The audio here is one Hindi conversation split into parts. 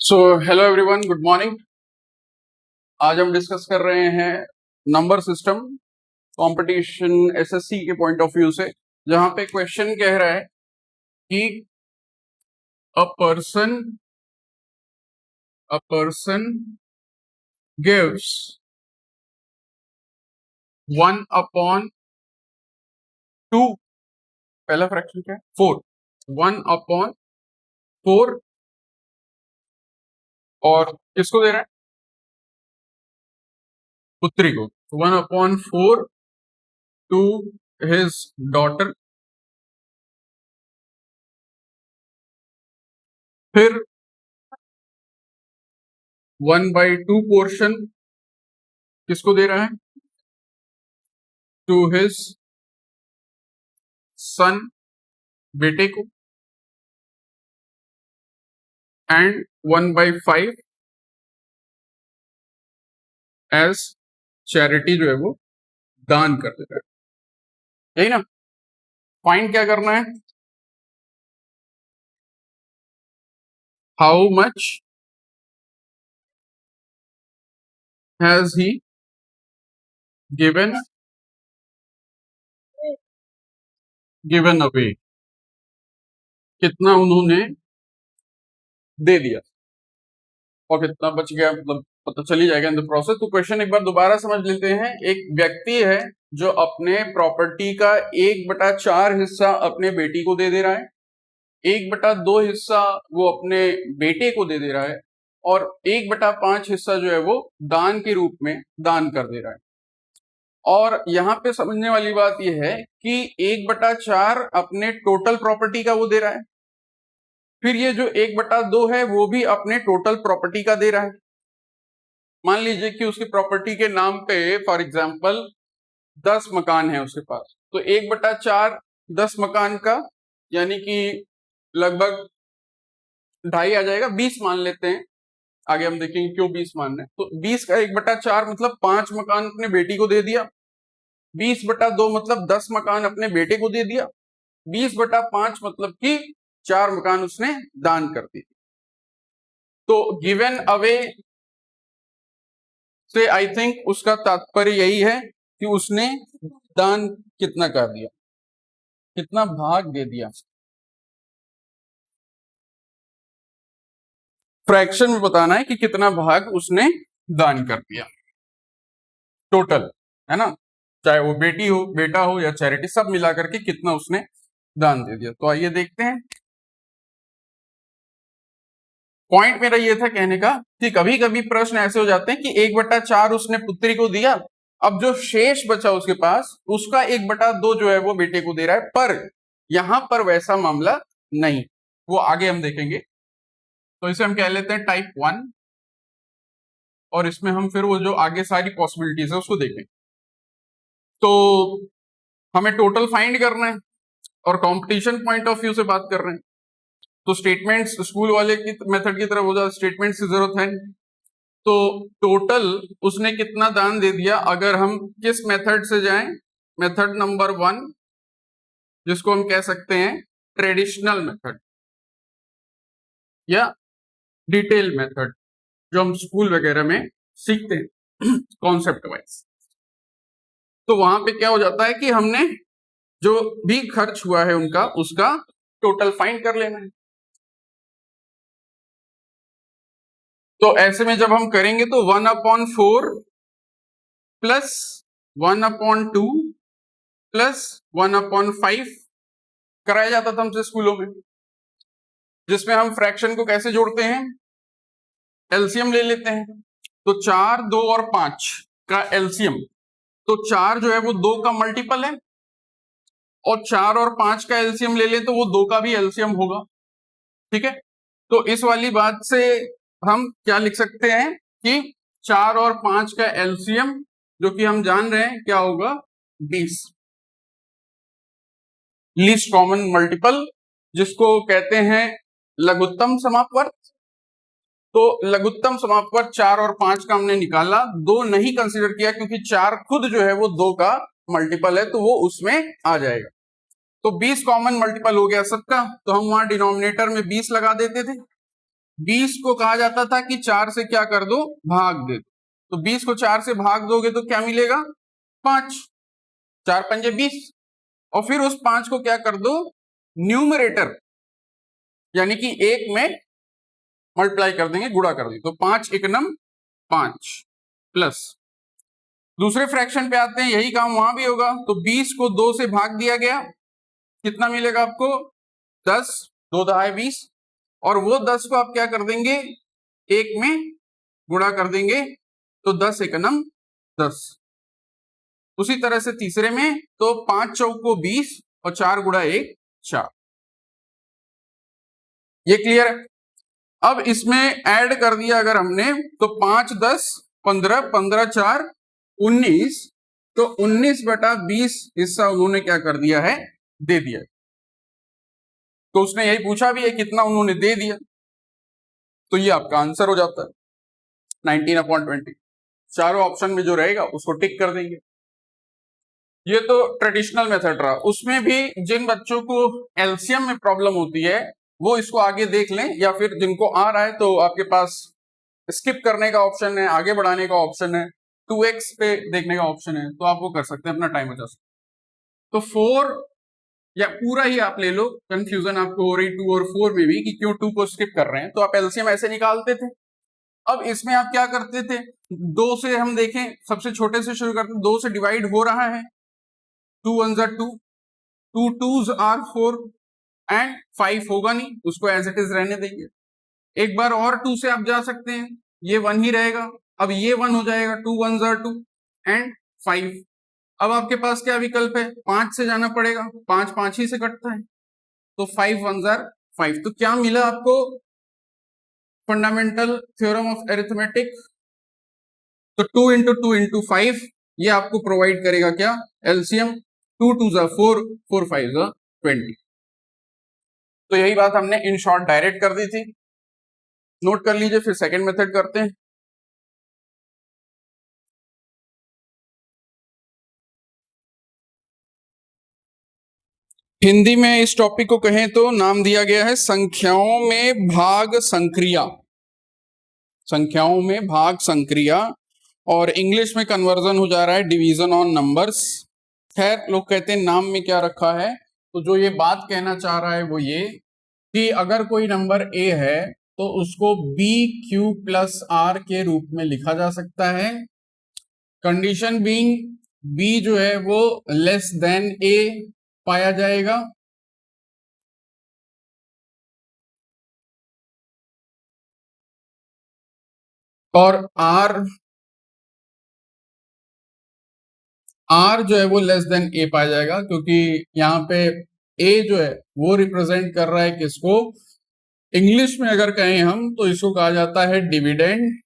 So hello everyone, good morning. आज हम डिस्कस कर रहे हैं नंबर सिस्टम कंपटीशन एसएससी के पॉइंट ऑफ व्यू से, जहां पे क्वेश्चन कह रहा है कि अ पर्सन गिव्स 1/2। पहला फ्रैक्शन क्या है? 4। 1/4 और किसको दे रहा है? पुत्री को। 1/4 टू हिज डॉटर। फिर 1/2 पोर्शन किसको दे रहा है? टू हिज सन, बेटे को। एंड 1/5 एज चैरिटी, जो है वो दान कर देता है। यही ना? फाइंड क्या करना है? How much has he given away. कितना उन्होंने दे दिया और कितना बच गया, मतलब पता चल ही जाएगा इन द प्रोसेस। तो क्वेश्चन एक बार दोबारा समझ लेते हैं। एक व्यक्ति है जो अपने प्रॉपर्टी का 1/4 हिस्सा अपने बेटी को दे रहा है, 1/2 हिस्सा वो अपने बेटे को दे रहा है, और 1/5 हिस्सा जो है वो दान के रूप में दान कर दे रहा है। और यहाँ पे समझने वाली बात यह है कि 1/4 अपने टोटल प्रॉपर्टी का वो दे रहा है, फिर ये जो 1/2 है वो भी अपने टोटल प्रॉपर्टी का दे रहा है। मान लीजिए कि उसकी प्रॉपर्टी के नाम पे फॉर एग्जाम्पल 10 मकान है उसके पास, तो 1/4 10 मकान का, यानी कि लगभग 2.5 आ जाएगा। 20 मान लेते हैं, आगे हम देखेंगे क्यों 20 मानना है। तो 20 का 1/4 मतलब 5 मकान अपने बेटी को दे दिया। 20/2 मतलब 10 मकान अपने बेटे को दे दिया। 20/5 मतलब कि 4 मकान उसने दान कर दिए। तो गिवन अवे से आई थिंक उसका तात्पर्य यही है कि उसने दान कितना कर दिया, कितना भाग दे दिया। फ्रैक्शन में बताना है कि कितना भाग उसने दान कर दिया टोटल, है ना? चाहे वो बेटी हो, बेटा हो या चैरिटी, सब मिला करके कितना उसने दान दे दिया। तो आइए देखते हैं। पॉइंट मेरा ये था कहने का कि कभी कभी प्रश्न ऐसे हो जाते हैं कि 1/4 उसने पुत्री को दिया, अब जो शेष बचा उसके पास उसका 1/2 जो है वो बेटे को दे रहा है, पर यहां पर वैसा मामला नहीं, वो आगे हम देखेंगे। तो इसे हम कह लेते हैं टाइप 1, और इसमें हम फिर वो जो आगे सारी पॉसिबिलिटीज है उसको देखेंगे। तो हमें टोटल फाइंड करना है और कंपटीशन पॉइंट ऑफ व्यू से बात कर रहे हैं, तो स्टेटमेंट्स स्कूल वाले की मेथड की तरफ हो जाए, स्टेटमेंट्स की जरूरत है। तो टोटल उसने कितना दान दे दिया, अगर हम किस मेथड से जाएं? मेथड नंबर 1, जिसको हम कह सकते हैं ट्रेडिशनल मेथड या डिटेल मेथड, जो हम स्कूल वगैरह में सीखते हैं कॉन्सेप्ट वाइज। तो वहां पे क्या हो जाता है कि हमने जो भी खर्च हुआ है उनका, उसका टोटल फाइंड कर लेना है। तो ऐसे में जब हम करेंगे तो 1/4 प्लस 1/2 प्लस 1/5 कराया जाता था हमसे स्कूलों में, जिसमें हम फ्रैक्शन को कैसे जोड़ते हैं? एलसीएम ले लेते हैं। तो 4, 2 और 5 का एलसीएम, तो 4 जो है वो 2 का मल्टीपल है, और 4 और 5 का एलसीएम ले ले तो वो 2 का भी एलसीएम होगा। ठीक है? तो इस वाली बात से हम क्या लिख सकते हैं कि 4 और 5 का एलसीएम, जो कि हम जान रहे हैं क्या होगा, 20। लीस्ट कॉमन मल्टीपल, जिसको कहते हैं लघुत्तम समापवर्त। तो लघुत्तम समापवर्त 4 और 5 का हमने निकाला, 2 नहीं कंसीडर किया क्योंकि 4 खुद जो है वो 2 का मल्टीपल है, तो वो उसमें आ जाएगा। तो 20 कॉमन मल्टीपल हो गया सबका, तो हम वहां डिनोमिनेटर में 20 लगा देते थे। 20 को कहा जाता था कि 4 से क्या कर दो, भाग दे दो। तो 20 को 4 से भाग दोगे तो क्या मिलेगा, 5, 4 पंजे 20, और फिर उस 5 को क्या कर दो, न्यूमरेटर यानी कि 1 में मल्टीप्लाई कर देंगे, गुणा कर देंगे, तो 5 एकनम 5 प्लस दूसरे फ्रैक्शन पे आते हैं, यही काम वहां भी होगा। तो 20 को 2 से भाग दिया गया, कितना मिलेगा आपको, 10, 2 दहाई 20, और वो 10 को आप क्या कर देंगे, 1 में गुणा कर देंगे, तो 10 एकनम 10। उसी तरह से तीसरे में, तो 5 चौको 20 और 4 गुणा 1 4। ये क्लियर है। अब इसमें ऐड कर दिया अगर हमने, तो 5 10 15, 15 4 19, तो 19/20 हिस्सा उन्होंने क्या कर दिया है, दे दिया। तो उसने यही पूछा भी है कितना उन्होंने दे दिया, तो ये आपका आंसर हो जाता है 19/20। चारों ऑप्शन में जो रहेगा उसको टिक कर देंगे। ये तो ट्रेडिशनल मेथड रहा। उसमें भी जिन बच्चों को एलसीएम में प्रॉब्लम होती है वो इसको आगे देख लें, या फिर जिनको आ रहा है तो आपके पास स्किप करने का ऑप्शन है, आगे बढ़ाने का ऑप्शन है, 2x पे देखने का ऑप्शन है, तो आप वो कर सकते हैं, अपना टाइम बचा सकते। तो 4 या पूरा ही आप ले लो, कंफ्यूजन आपको हो रही 2 और 4 में भी कि क्यों 2 को स्किप कर रहे हैं, तो आप एलसीएम ऐसे निकालते थे। अब इसमें आप क्या करते थे, 2 से हम देखें, सबसे छोटे से शुरू करते हैं, 2 से डिवाइड हो रहा है, 2 1 2, 2 2s are 4, एंड 5 होगा नहीं, उसको एज इट इज रहने देंगे। एक बार और 2 से आप जा सकते हैं, ये 1 ही रहेगा, अब ये 1 हो जाएगा, 2 1 2 एंड 5। अब आपके पास क्या विकल्प है, 5 से जाना पड़ेगा, 5 5 ही से कटता है, तो 5 1 5। तो क्या मिला आपको, फंडामेंटल थ्योरम ऑफ अरिथमेटिक। तो 2 इंटू 2 इंटू 5 ये आपको प्रोवाइड करेगा क्या, एलसीएम, 2 2 4, 4 5 20। तो यही बात हमने इन शॉर्ट डायरेक्ट कर दी थी, नोट कर लीजिए। फिर सेकंड मेथड करते हैं। हिंदी में इस टॉपिक को कहें तो नाम दिया गया है संख्याओं में भाग संक्रिया, संख्याओं में भाग संक्रिया, और इंग्लिश में कन्वर्जन हो जा रहा है डिवीजन ऑन नंबर्स। खैर, लोग कहते हैं नाम में क्या रखा है, तो जो ये बात कहना चाह रहा है वो ये कि अगर कोई नंबर ए है तो उसको बी क्यू प्लस आर के रूप में लिखा जा सकता है, कंडीशन बीइंग बी जो है वो लेस देन ए पाया जाएगा, और आर जो है वो लेस देन ए पाया जाएगा, क्योंकि यहाँ पे ए जो है वो रिप्रेजेंट कर रहा है किसको, इंग्लिश में अगर कहें हम तो इसको कहा जाता है डिविडेंड,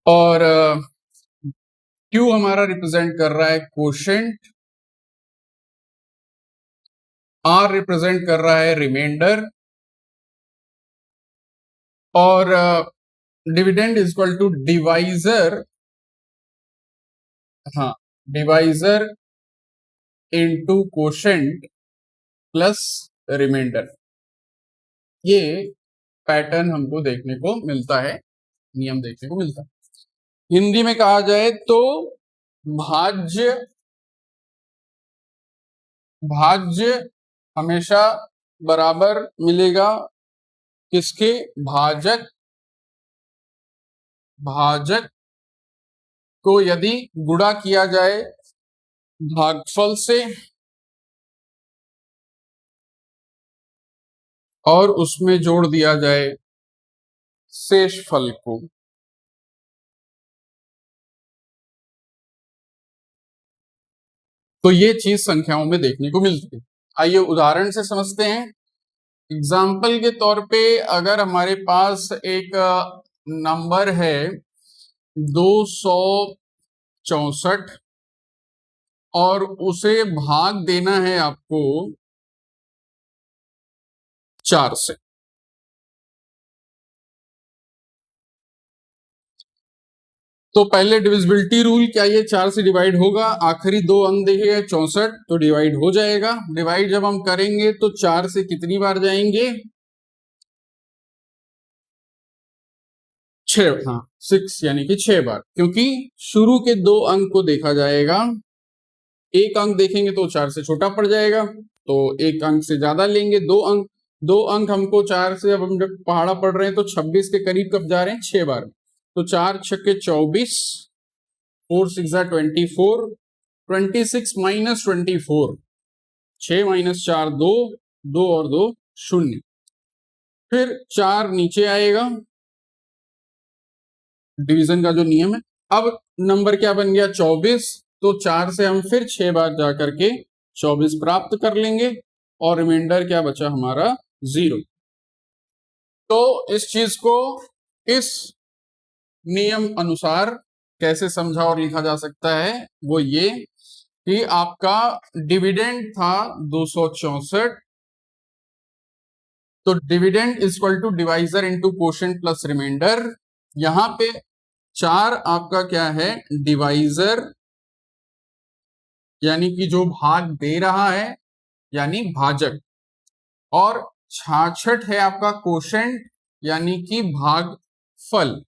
और क्यू हमारा रिप्रेजेंट कर रहा है कोशेंट, आर रिप्रेजेंट कर रहा है रिमाइंडर, और dividend is equal to divisor, हाँ, divisor into quotient plus remainder. ये पैटर्न हमको देखने को मिलता है, नियम देखने को मिलता है। हिंदी में कहा जाए तो भाज्य, भाज्य हमेशा बराबर मिलेगा किसके, भाजक, भाजक को यदि गुणा किया जाए भागफल से और उसमें जोड़ दिया जाए शेषफल को। तो ये चीज संख्याओं में देखने को मिलती है। आइए उदाहरण से समझते हैं। एग्जाम्पल के तौर पे अगर हमारे पास एक नंबर है 264 और उसे भाग देना है आपको 4 से, तो पहले डिविजिबिलिटी रूल, क्या ये 4 से डिवाइड होगा? आखिरी 2 अंक देखे 64, तो डिवाइड हो जाएगा। डिवाइड जब हम करेंगे तो 4 से कितनी बार जाएंगे? 6, हाँ 6 यानी कि 6 बार, क्योंकि शुरू के 2 अंक को देखा जाएगा। एक अंक देखेंगे तो 4 से छोटा पड़ जाएगा, तो एक अंक से ज्यादा लेंगे, 2 अंक हमको 4 से, अब हम जब पहाड़ा पढ़ रहे हैं तो 26 के करीब कब जा रहे हैं? 6 बार। तो 4 छक्के 24, 4 6 24, 26 माइनस 24, 6 माइनस 4 2, 2 और 2 0, फिर 4 नीचे आएगा, डिवीजन का जो नियम है। अब नंबर क्या बन गया? 24, तो 4 से हम फिर 6 बार जाकर के 24 प्राप्त कर लेंगे, और रिमाइंडर क्या बचा हमारा? 0। तो इस चीज को इस नियम अनुसार कैसे समझा और लिखा जा सकता है? वो ये कि आपका डिविडेंड था 264, तो dividend is equal to divisor into quotient plus reminder. यहां पे 4 आपका क्या है? डिवाइजर, यानी कि जो भाग दे रहा है, यानी भाजक, और 66 है आपका कोशेंट, यानी कि भागफल,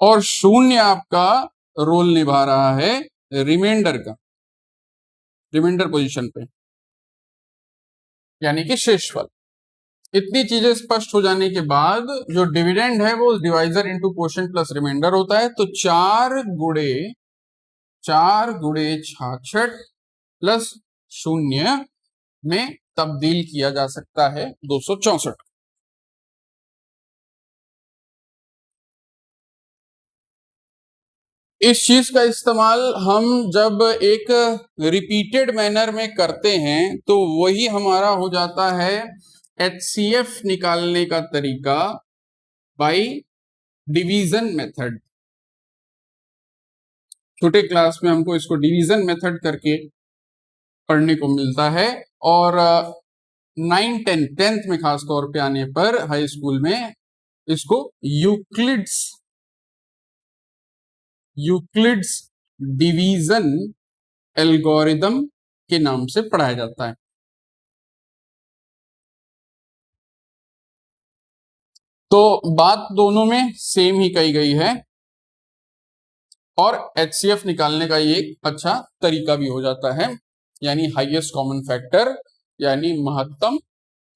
और 0 आपका रोल निभा रहा है रिमाइंडर का, रिमाइंडर पोजीशन पे, यानी कि शेषफल। इतनी चीजें स्पष्ट हो जाने के बाद जो डिविडेंड है वो divisor into quotient plus reminder होता है, तो 4 गुणे 66 प्लस 0 में तब्दील किया जा सकता है 264। इस चीज का इस्तेमाल हम जब एक रिपीटेड मैनर में करते हैं तो वही हमारा हो जाता है HCF निकालने का तरीका बाय डिवीजन मेथड। छोटे क्लास में हमको इसको डिवीजन मेथड करके पढ़ने को मिलता है, और 9 10th में खास तौर पे आने पर हाई स्कूल में इसको यूक्लिड्स डिवीजन एल्गोरिदम के नाम से पढ़ाया जाता है। तो बात दोनों में सेम ही कही गई है, और HCF निकालने का ये एक अच्छा तरीका भी हो जाता है, यानी हाईएस्ट कॉमन फैक्टर, यानी महत्तम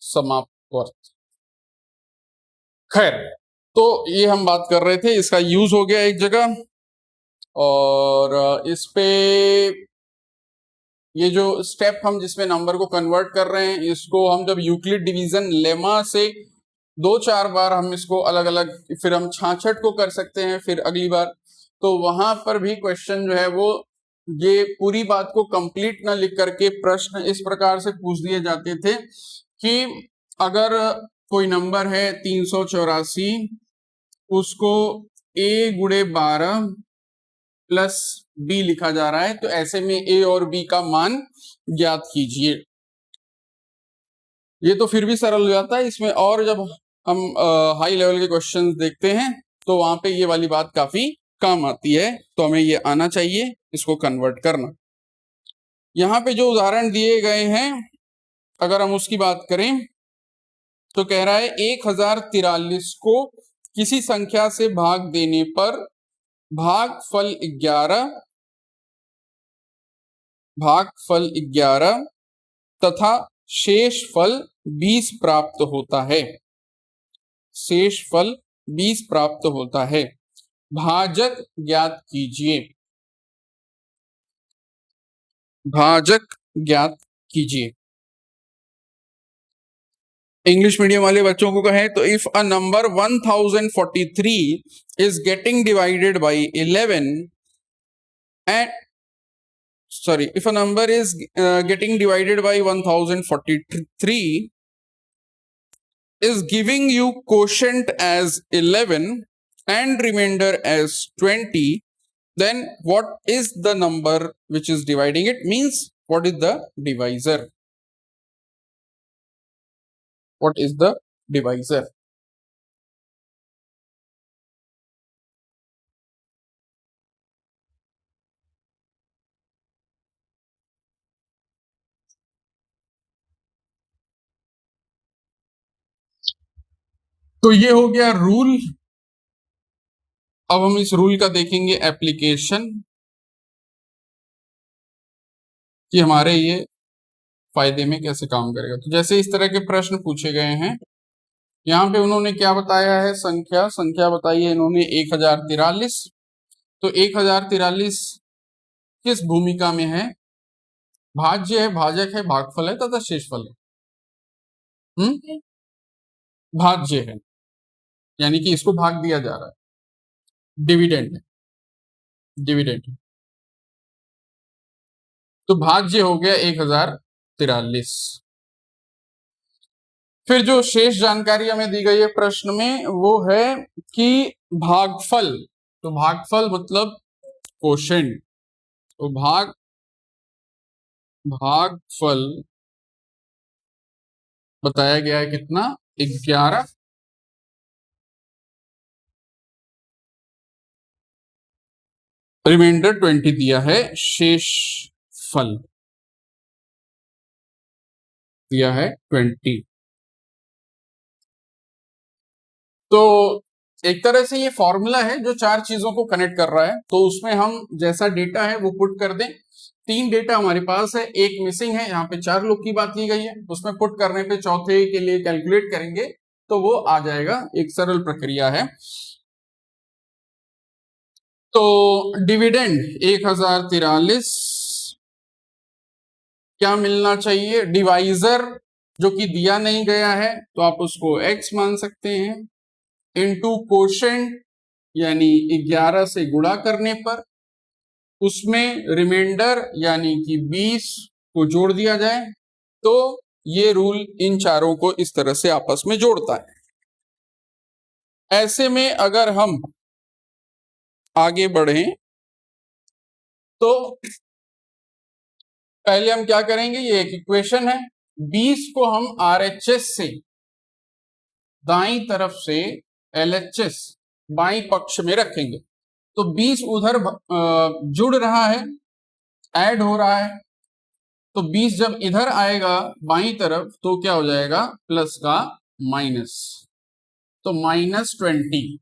समाप्त वर्ग। खैर, तो ये हम बात कर रहे थे, इसका यूज हो गया एक जगह, और इस पे ये जो स्टेप हम जिसमें नंबर को कन्वर्ट कर रहे हैं, इसको हम जब यूक्लिड डिवीजन लेमा से 2-4 बार हम इसको अलग अलग, फिर हम 66 को कर सकते हैं फिर अगली बार, तो वहां पर भी क्वेश्चन जो है वो ये पूरी बात को कंप्लीट ना लिख करके प्रश्न इस प्रकार से पूछ दिए जाते थे कि अगर कोई नंबर है 384, उसको a गुणे 12 प्लस b लिखा जा रहा है, तो ऐसे में a और b का मान ज्ञात कीजिए। ये तो फिर भी सरल हो जाता है, इसमें और जब हम हाई लेवल के क्वेश्चंस देखते हैं तो वहां पे ये वाली बात काफी काम आती है, तो हमें ये आना चाहिए इसको कन्वर्ट करना। यहाँ पे जो उदाहरण दिए गए हैं अगर हम उसकी बात करें तो कह रहा है 1043 को किसी संख्या से भाग देने पर भागफल 11 तथा शेष फल 20 प्राप्त होता है। शेष फल 20 प्राप्त होता है, भाजक ज्ञात कीजिए। भाजक ज्ञात कीजिए। इंग्लिश मीडियम वाले बच्चों को कहें तो if a number 1043 is getting divided by 11 and if a number is getting divided by 1043 is giving you quotient as 11 and remainder as 20, then what is the number which is dividing it? Means what is the divisor? What is the divisor? तो ये हो गया रूल। अब हम इस रूल का देखेंगे एप्लीकेशन कि हमारे ये फायदे में कैसे काम करेगा। तो जैसे इस तरह के प्रश्न पूछे गए हैं, यहाँ पे उन्होंने क्या बताया है, संख्या बताई है इन्होंने 1043। तो 1043 किस भूमिका में है? भाज्य है, भाजक है, भागफल है तथा शेषफल है। भाज्य है, यानी कि इसको भाग दिया जा रहा है, डिविडेंड है, डिविडेंड। तो भाज्य हो गया 1043। फिर जो शेष जानकारी हमें दी गई है प्रश्न में वो है कि भागफल। तो भागफल मतलब कोशेंट। तो भागफल बताया गया है कितना? 11। रिमाइंडर 20 दिया है। शेष फल दिया है 20। तो एक तरह से ये फॉर्मूला है जो चार चीजों को कनेक्ट कर रहा है। तो उसमें हम जैसा डेटा है वो पुट कर दें। 3 डेटा हमारे पास है, एक मिसिंग है, यहाँ पे 4 लोग की बात की गई है। उसमें पुट करने पे चौथे के लिए कैलकुलेट करेंगे तो वो आ जाएगा। एक सरल प्रक्रिया है। तो डिविडेंड 1043 क्या मिलना चाहिए? डिवाइजर जो कि दिया नहीं गया है तो आप उसको x मान सकते हैं, इनटू कोशेंट यानी 11 से गुणा करने पर उसमें रिमाइंडर यानी कि 20 को जोड़ दिया जाए। तो ये रूल इन चारों को इस तरह से आपस में जोड़ता है। ऐसे में अगर हम आगे बढ़ें तो पहले हम क्या करेंगे, ये एक इक्वेशन है। 20 को हम RHS से दाईं तरफ से LHS बाईं पक्ष में रखेंगे। तो 20 उधर जुड़ रहा है, ऐड हो रहा है। तो 20 जब इधर आएगा बाईं तरफ तो क्या हो जाएगा? प्लस का माइनस, तो -20।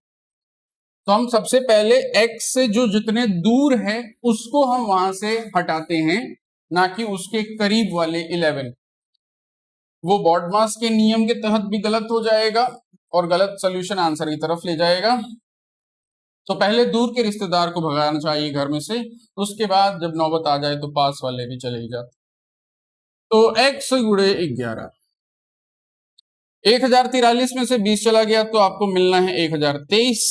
तो हम सबसे पहले x से जो जितने दूर है उसको हम वहां से हटाते हैं, ना कि उसके करीब वाले 11। वो बॉडमास के नियम के तहत भी गलत हो जाएगा और गलत सोल्यूशन आंसर की तरफ ले जाएगा। तो पहले दूर के रिश्तेदार को भगाना चाहिए घर में से, उसके बाद जब नौबत आ जाए तो पास वाले भी चले जाते। तो x गुणे 11, 1043 में से 20 चला गया तो आपको मिलना है 1023।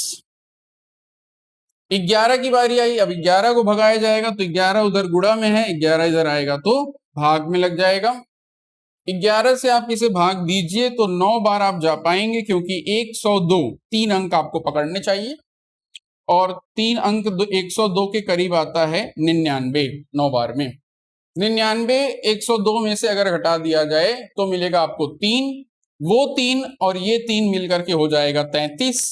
11 की बारी आई, अब 11 को भगाया जाएगा तो 11 उधर गुणा में है, 11 इधर आएगा तो भाग में लग जाएगा। 11 से आप इसे भाग दीजिए तो 9 बार आप जा पाएंगे, क्योंकि 102 3 अंक आपको पकड़ने चाहिए और 3 अंक 102 के करीब आता है 99 9 बार में। 99 102 में से अगर घटा दिया जाए तो मिलेगा आपको 3। वो 3 और ये 3 मिलकर के हो जाएगा 33।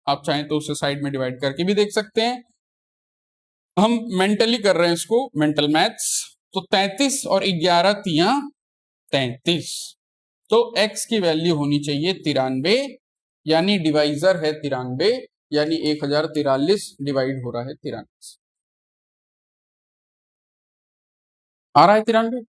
आप चाहें तो उसे साइड में डिवाइड करके भी देख सकते हैं। हम मेंटली कर रहे हैं इसको, मेंटल मैथ्स। तो 33 और 11 तिया 33। तो x की वैल्यू होनी चाहिए 93, यानी डिवाइजर है 93, यानी 1043 डिवाइड हो रहा है 93। आ रहा है 93।